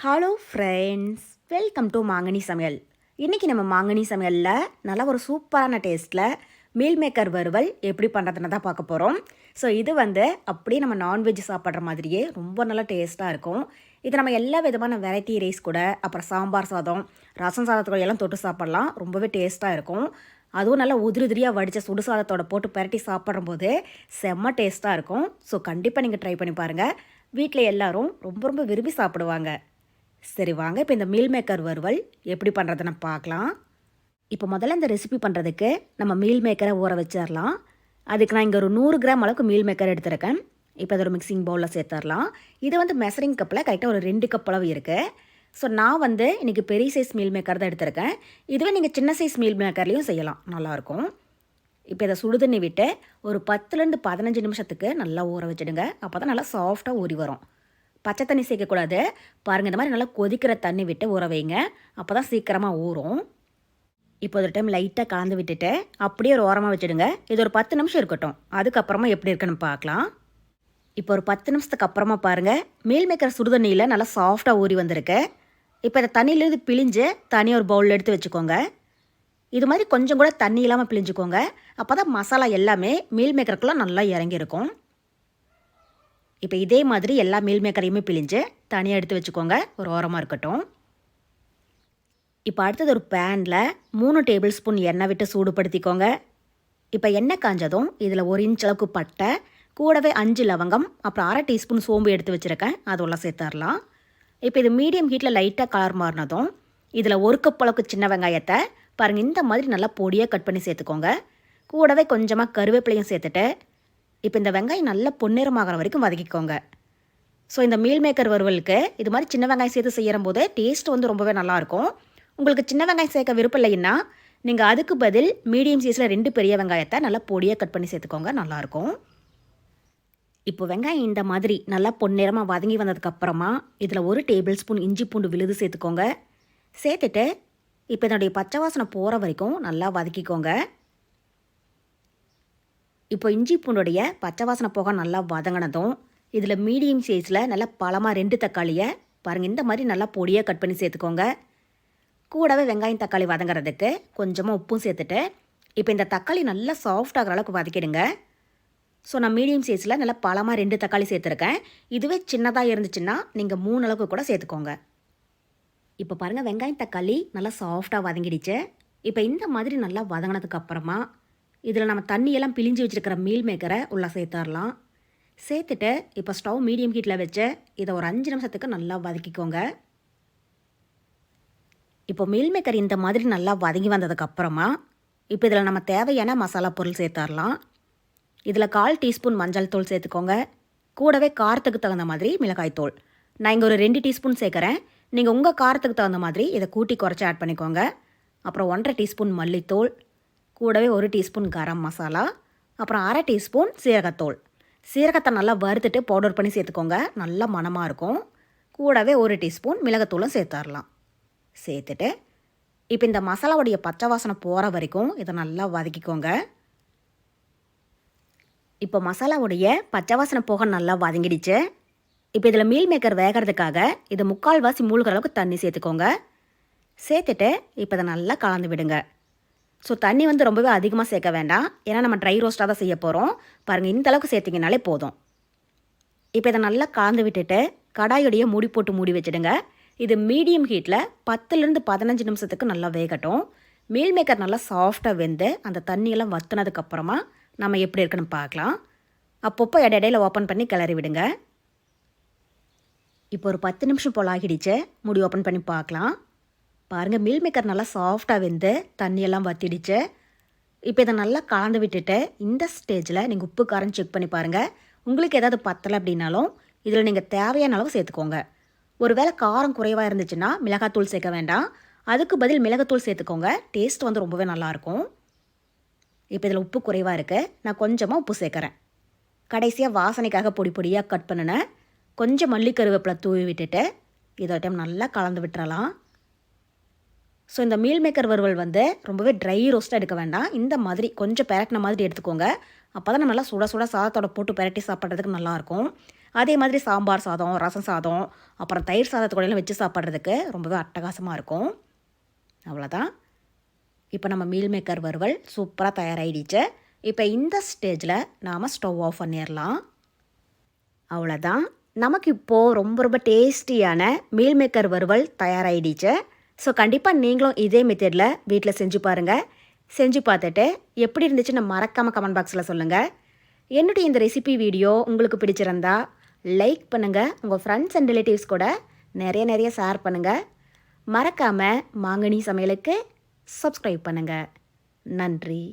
Hello friends, welcome to மாங்கனி சமையல். இன்றைக்கி நம்ம மாங்கனி சமையலில் நல்லா ஒரு சூப்பரான டேஸ்ட்டில் மீல் மேக்கர் வறுவல் எப்படி பண்ணுறதுன்னு தான் பார்க்க போகிறோம். ஸோ இது அப்படியே நம்ம நான்வெஜ் சாப்பிட்ற மாதிரியே ரொம்ப நல்லா டேஸ்ட்டாக இருக்கும். இது நம்ம எல்லா விதமான வெரைட்டி ரைஸ் கூட, அப்புறம் சாம்பார் சாதம், ரசம் சாதத்தோட எல்லாம் தொட்டு சாப்பிட்லாம். ரொம்பவே டேஸ்ட்டாக இருக்கும். அதுவும் நல்லா உதிரி உதிரியாக வடித்த சுடு சாதத்தோட போட்டு பரட்டி சாப்பிட்றம்போது செம்ம டேஸ்ட்டாக இருக்கும். ஸோ கண்டிப்பாக நீங்கள் ட்ரை பண்ணி பாருங்கள். வீட்டில் எல்லோரும் ரொம்ப ரொம்ப விரும்பி சாப்பிடுவாங்க. சரி வாங்க, இப்போ இந்த மீல் மேக்கர் வறுவல் எப்படி பண்ணுறதுன்னு பார்க்கலாம். இப்போ முதல்ல இந்த ரெசிபி பண்ணுறதுக்கு நம்ம மீல் மேக்கரை ஊற வச்சிடலாம். அதுக்கு நான் இங்கே ஒரு 100 கிராம் அளவுக்கு மீல் மேக்கர் எடுத்துருக்கேன். இப்போ அதை ஒரு மிக்சிங் பவுலில் சேர்த்துடலாம். இது மெஷரிங் கப்பில் கரெக்டாக ஒரு 2 கப் அளவு இருக்குது. ஸோ நான் இன்றைக்கி பெரிய சைஸ் மீல் மேக்கர் தான் எடுத்திருக்கேன். இதுவே நீங்கள் சின்ன சைஸ் மீல் மேக்கர்லேயும் செய்யலாம், நல்லாயிருக்கும். இப்போ இதை சுடுதண்ணி விட்டு ஒரு 10லேருந்து 15 நிமிஷத்துக்கு நல்லா ஊற வச்சுடுங்க. அப்போ தான் நல்லா சாஃப்டாக ஊறி வரும். பச்சை தண்ணி சேர்க்கக்கூடாது. பாருங்கள், இந்த மாதிரி நல்லா கொதிக்கிற தண்ணி விட்டு ஊற வைங்க. அப்போ தான் சீக்கிரமாக ஊறும். இப்போ ஒரு டைம் லைட்டாக கலந்து விட்டுட்டு அப்படியே ஒரு ஓரமாக வச்சுடுங்க. இது ஒரு 10 நிமிஷம் இருக்கட்டும். அதுக்கப்புறமா எப்படி இருக்குன்னு பார்க்கலாம். இப்போ ஒரு 10 நிமிஷத்துக்கு அப்புறமா பாருங்கள், மீல் மேக்கர் சுடுதண்ணியில் நல்லா சாஃப்டாக ஊறி வந்திருக்கு. இப்போ இந்த தண்ணியிலேருந்து பிழிஞ்சு தனியாக ஒரு பவுலில் எடுத்து வச்சுக்கோங்க. இது மாதிரி கொஞ்சம் கூட தண்ணி இல்லாமல் பிழிஞ்சுக்கோங்க. அப்போ தான் மசாலா எல்லாமே மீல் மேக்கருக்குள்ளே நல்லா இறங்கியிருக்கும். இப்போ இதே மாதிரி எல்லா மீல் மேக்கரையுமே பிழிஞ்சு தனியாக எடுத்து வச்சுக்கோங்க, ஒரு ஓரமாக இருக்கட்டும். இப்போ அடுத்தது ஒரு பேனில் 3 டேபிள் ஸ்பூன் எண்ணெய் விட்டு சூடுபடுத்திக்கோங்க. இப்போ எண்ணெய் காஞ்சதும் இதில் 1 இன்ச் அளவுக்கு பட்டை, கூடவே 5 லவங்கம், அப்புறம் 1/2 டீஸ்பூன் சோம்பு எடுத்து வச்சுருக்கேன், அதெல்லாம் சேர்த்துடலாம். இப்போ இது மீடியம் ஹீட்டில் லைட்டாக கலர் மாறினதும் இதில் 1 கப் அளவுக்கு சின்ன வெங்காயத்தை பாருங்கள் இந்த மாதிரி நல்லா பொடியாக கட் பண்ணி சேர்த்துக்கோங்க. கூடவே கொஞ்சமாக கருவேப்பிலையும் சேர்த்துட்டு இப்போ இந்த வெங்காயம் நல்லா பொன்னிறமாகிற வரைக்கும் வதக்கிக்கோங்க. ஸோ இந்த மீல் மேக்கர் வறுவலுக்கு இது மாதிரி சின்ன வெங்காயம் சேர்த்து செய்யும்போது டேஸ்ட் ரொம்பவே நல்லாயிருக்கும். உங்களுக்கு சின்ன வெங்காயம் சேர்க்க விருப்பம் இல்லைன்னா நீங்கள் அதுக்கு பதில் மீடியம் சைஸில் 2 பெரிய வெங்காயத்தை நல்லா பொடியாக கட் பண்ணி சேர்த்துக்கோங்க, நல்லாயிருக்கும். இப்போ வெங்காயம் இந்த மாதிரி நல்லா பொன்னிறமாக வதங்கி வந்ததுக்கப்புறமா இதில் 1 டேபிள் ஸ்பூன் இஞ்சி பூண்டு விழுது சேர்த்துக்கோங்க. சேர்த்துட்டு இப்போ இதனுடைய பச்சை வாசனை போகிற வரைக்கும் நல்லா வதக்கிக்கோங்க. இப்போ இஞ்சி பூண்டுடைய பச்சை வாசனை போக நல்லா வதங்கினதும் இதில் மீடியம் சைஸில் நல்லா பழமாக 2 தக்காளியை பாருங்கள் இந்த மாதிரி நல்லா பொடியாக கட் பண்ணி சேர்த்துக்கோங்க. கூடவே வெங்காயம் தக்காளி வதங்கிறதுக்கு கொஞ்சமாக உப்பும் சேர்த்துட்டு இப்போ இந்த தக்காளி நல்லா சாஃப்டாகிற அளவுக்கு வதக்கிடுங்க. ஸோ நான் மீடியம் சைஸில் நல்லா பழமாக 2 தக்காளி சேர்த்துருக்கேன். இதுவே சின்னதாக இருந்துச்சுன்னா நீங்கள் 3 அளவுக்கு கூட சேர்த்துக்கோங்க. இப்போ பாருங்கள், வெங்காயம் தக்காளி நல்லா சாஃப்டாக வதங்கிடுச்சு. இப்போ இந்த மாதிரி நல்லா வதங்கினதுக்கப்புறமா இதில் நம்ம தண்ணியெல்லாம் பிழிஞ்சு வச்சுருக்கிற மீல் மேக்கரை உள்ளே சேர்த்துடலாம். சேர்த்துட்டு இப்போ ஸ்டவ் மீடியம் ஹீட்டில் வச்சு இதை ஒரு 5 நிமிஷத்துக்கு நல்லா வதக்கிக்கோங்க. இப்போ மீல் மேக்கர் இந்த மாதிரி நல்லா வதங்கி வந்ததுக்கப்புறமா இப்போ இதில் நம்ம தேவையான மசாலா பொருள் சேர்த்துடலாம். இதில் 1/4 டீஸ்பூன் மஞ்சள் தூள் சேர்த்துக்கோங்க. கூடவே காரத்துக்கு தகுந்த மாதிரி மிளகாய் தூள் நான் இங்கே ஒரு 2 டீஸ்பூன் சேர்க்குறேன். நீங்கள் உங்கள் காரத்துக்கு தகுந்த மாதிரி இதை கூட்டி குறைச்சி ஆட் பண்ணிக்கோங்க. அப்புறம் 1/2 டீஸ்பூன் மல்லித்தூள், கூடவே 1 டீஸ்பூன் கரம் மசாலா, அப்புறம் 1/2 டீஸ்பூன் சீரகத்தூள். சீரகத்தை நல்லா வறுத்துட்டு பவுடர் பண்ணி சேர்த்துக்கோங்க, நல்லா மணமாக இருக்கும். கூடவே 1 டீஸ்பூன் மிளகாத்தூளும் சேர்த்துடலாம். சேர்த்துட்டு இப்போ இந்த மசாலாவுடைய பச்சை வாசனை போகிற வரைக்கும் இதை நல்லா வதக்கிக்கோங்க. இப்போ மசாலாவுடைய பச்சை வாசனை போக நல்லா வதங்கிடுச்சு. இப்போ இதில் மீல் மேக்கர் வேகிறதுக்காக இதை 3/4 வாசி மூழ்கிற அளவுக்கு தண்ணி சேர்த்துக்கோங்க. சேர்த்துட்டு இப்போ இதை நல்லா கலந்து விடுங்க. ஸோ தண்ணி ரொம்பவே அதிகமாக சேர்க்க வேண்டாம், ஏன்னா நம்ம ட்ரை ரோஸ்ட்டாக தான் செய்ய போகிறோம். பாருங்கள், இந்த அளவுக்கு சேர்த்திங்கனாலே போதும். இப்போ இதை நல்லா கலந்து விட்டுட்டு கடாயுடைய மூடி போட்டு மூடி வச்சுடுங்க. இது மீடியம் ஹீட்டில் 10லேருந்து 15 நிமிஷத்துக்கு நல்லா வேகட்டும். மீல் மேக்கர் நல்லா சாஃப்டாக வெந்து அந்த தண்ணியெல்லாம் வற்றினதுக்கப்புறமா நம்ம எப்படி இருக்குன்னு பார்க்கலாம். அப்பப்போ இடையில ஓப்பன் பண்ணி கிளறி விடுங்க. இப்போ ஒரு 10 நிமிஷம் போல் ஆகிடுச்சு. மூடி ஓப்பன் பண்ணி பார்க்கலாம். பாருங்கள், மீல் மேக்கர் நல்லா சாஃப்டாக வெந்து தண்ணியெல்லாம் வற்றிடுச்சு. இப்போ இதை நல்லா கலந்து விட்டுட்டு இந்த ஸ்டேஜில் நீங்கள் உப்பு காரம் செக் பண்ணி பாருங்கள். உங்களுக்கு ஏதாவது பத்தலை அப்படின்னாலும் இதில் நீங்கள் தேவையான அளவு சேர்த்துக்கோங்க. ஒரு வேளை காரம் குறைவாக இருந்துச்சுன்னா மிளகாத்தூள் சேர்க்க வேண்டாம், அதுக்கு பதில் மிளகாத்தூள் சேர்த்துக்கோங்க. டேஸ்ட் ரொம்பவே நல்லாயிருக்கும். இப்போ இதில் உப்பு குறைவாக இருக்குது, நான் கொஞ்சமாக உப்பு சேர்க்குறேன். கடைசியாக வாசனைக்காக பொடி பொடியாக கட் பண்ணினேன் கொஞ்சம் மல்லி கருவேப்பிலை தூவி விட்டுட்டு இதோட டைம் நல்லா கலந்து விட்டுறலாம். ஸோ இந்த மீல் மேக்கர் வறுவல் ரொம்பவே ட்ரை ரோஸ்ட்டாக எடுக்க வேண்டாம், இந்த மாதிரி கொஞ்சம் பெரட்டின மாதிரி எடுத்துக்கோங்க. அப்போ தான் நம்ம நல்லா சுட சுட சாதத்தோட போட்டு பெரட்டி சாப்பிட்றதுக்கு நல்லாயிருக்கும். அதே மாதிரி சாம்பார் சாதம், ரசம் சாதம், அப்புறம் தயிர் சாதத்து கூடலாம் வச்சு சாப்பிட்றதுக்கு ரொம்பவே அட்டகாசமாக இருக்கும். அவ்வளோதான். இப்போ நம்ம மீல் மேக்கர் வறுவல் சூப்பராக தயாராகிடுச்சு. இப்போ இந்த ஸ்டேஜில் நாம் ஸ்டவ் ஆஃப் பண்ணிடலாம். அவ்வளோதான். நமக்கு இப்போது ரொம்ப ரொம்ப டேஸ்டியான மீல் மேக்கர் வறுவல் தயாராகிடுச்சு. ஸோ கண்டிப்பாக நீங்களும் இதே மெத்தடில் வீட்டில் செஞ்சு பாருங்கள். செஞ்சு பார்த்துட்டு எப்படி இருந்துச்சுன்னு மறக்காமல் கமெண்ட் பாக்ஸில் சொல்லுங்கள். என்னுடைய இந்த ரெசிபி வீடியோ உங்களுக்கு பிடிச்சிருந்தா லைக் பண்ணுங்கள். உங்கள் ஃப்ரெண்ட்ஸ் அண்ட் ரிலேட்டிவ்ஸ் கூட நிறைய ஷேர் பண்ணுங்கள். மறக்காமல் மாங்கனி சமையலுக்கு சப்ஸ்கிரைப் பண்ணுங்கள். நன்றி.